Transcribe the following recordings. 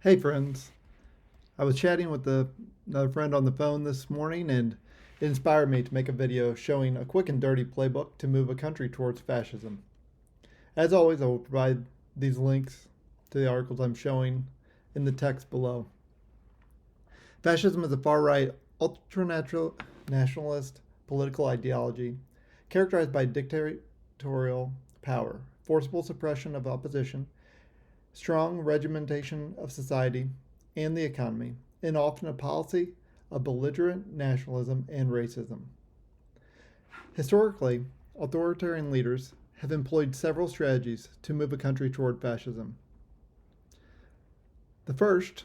Hey friends, I was chatting with another friend on the phone this morning and it inspired me to make a video showing a quick and dirty playbook to move a country towards fascism. As always, I will provide these links to the articles I'm showing in the text below. Fascism is a far-right, ultranationalist political ideology characterized by dictatorial power, forcible suppression of opposition, strong regimentation of society and the economy, and often a policy of belligerent nationalism and racism. Historically, authoritarian leaders have employed several strategies to move a country toward fascism. The first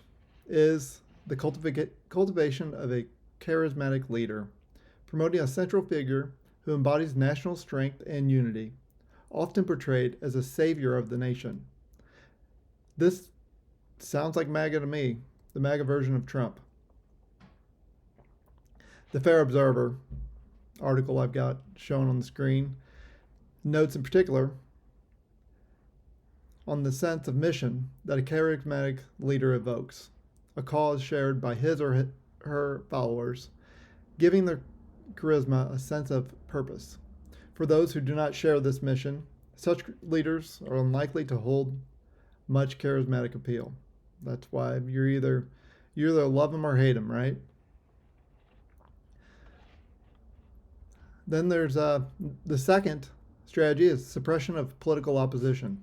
is the cultivation of a charismatic leader, promoting a central figure who embodies national strength and unity, often portrayed as a savior of the nation. This sounds like MAGA to me, the MAGA version of Trump. The Fair Observer article I've got shown on the screen notes in particular on the sense of mission that a charismatic leader evokes, a cause shared by his or her followers, giving their charisma a sense of purpose. For those who do not share this mission, such leaders are unlikely to hold much charismatic appeal. That's why you either love them or hate them, right? Then there's the second strategy is suppression of political opposition.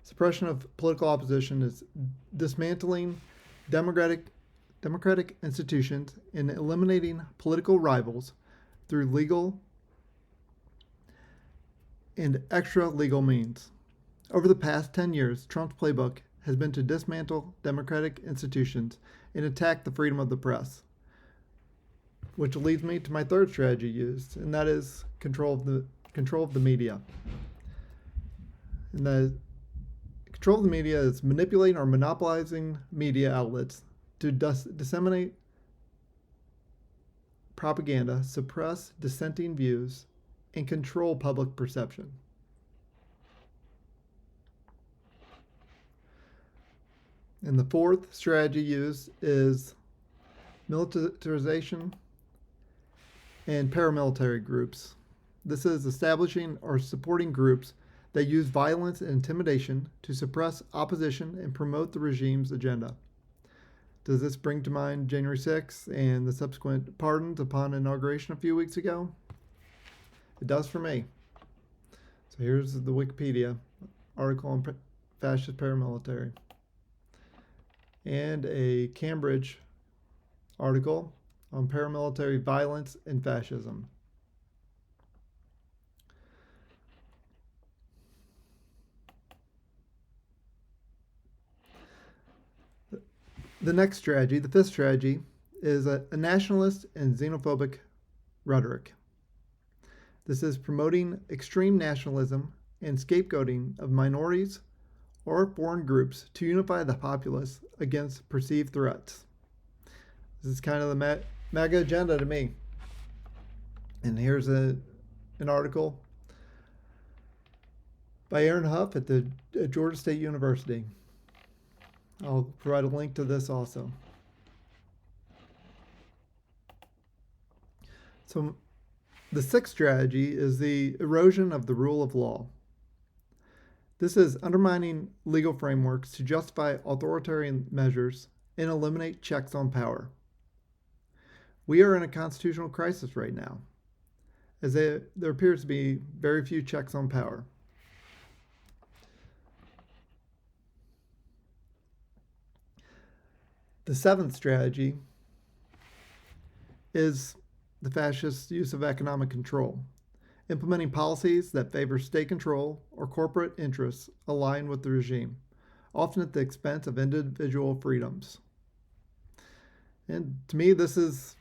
Suppression of political opposition is dismantling democratic institutions and eliminating political rivals through legal and extra-legal means. Over the past 10 years, Trump's playbook has been to dismantle democratic institutions and attack the freedom of the press, which leads me to my third strategy used, and that is control of the media. And the control of the media is manipulating or monopolizing media outlets to disseminate propaganda, suppress dissenting views, and control public perception. And the fourth strategy used is militarization and paramilitary groups. This is establishing or supporting groups that use violence and intimidation to suppress opposition and promote the regime's agenda. Does this bring to mind January 6th and the subsequent pardons upon inauguration a few weeks ago? It does for me. So here's the Wikipedia article on fascist paramilitary and a Cambridge article on paramilitary violence and fascism. The next strategy, the fifth strategy, is a nationalist and xenophobic rhetoric. This is promoting extreme nationalism and scapegoating of minorities or foreign groups to unify the populace against perceived threats. This is kind of the MAGA agenda to me. And here's an article by Aaron Huff at Georgia State University. I'll provide a link to this also. So the sixth strategy is the erosion of the rule of law. This is undermining legal frameworks to justify authoritarian measures and eliminate checks on power. We are in a constitutional crisis right now, as there appears to be very few checks on power. The seventh strategy is the fascist use of economic control, implementing policies that favor state control or corporate interests aligned with the regime, often at the expense of individual freedoms. And to me, this is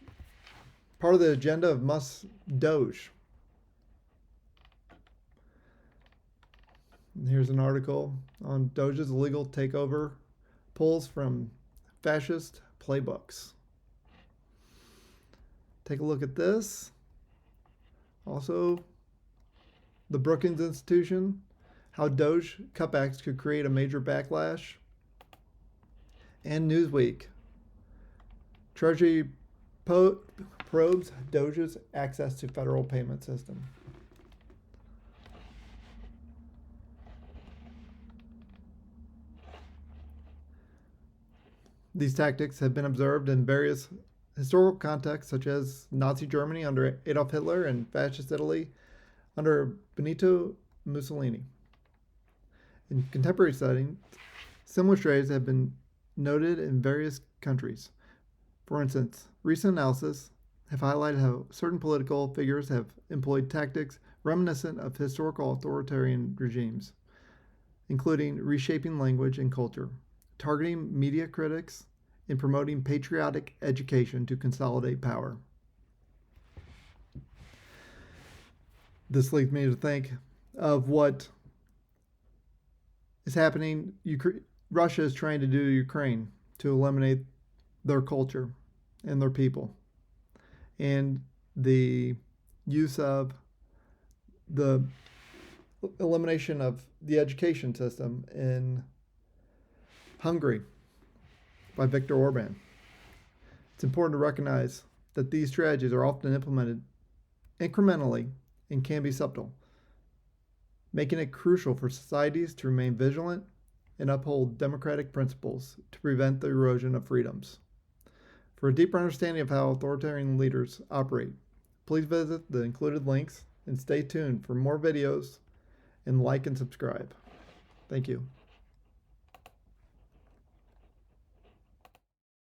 part of the agenda of Musk's Doge. And here's an article on Doge's illegal takeover, pulls from fascist playbooks. Take a look at this. Also, the Brookings Institution, how Doge cutbacks could create a major backlash, and Newsweek, Treasury probes Doge's access to federal payment system. These tactics have been observed in various historical contexts, such as Nazi Germany under Adolf Hitler and Fascist Italy under Benito Mussolini. In contemporary settings, similar strategies have been noted in various countries. For instance, recent analysis have highlighted how certain political figures have employed tactics reminiscent of historical authoritarian regimes, including reshaping language and culture, targeting media critics, and promoting patriotic education to consolidate power. This leads me to think of what is happening. Russia is trying to do to Ukraine to eliminate their culture and their people, and the use of the elimination of the education system in Hungary by Viktor Orban. It's important to recognize that these strategies are often implemented incrementally and can be subtle, making it crucial for societies to remain vigilant and uphold democratic principles to prevent the erosion of freedoms. For a deeper understanding of how authoritarian leaders operate, please visit the included links and stay tuned for more videos and like and subscribe. Thank you.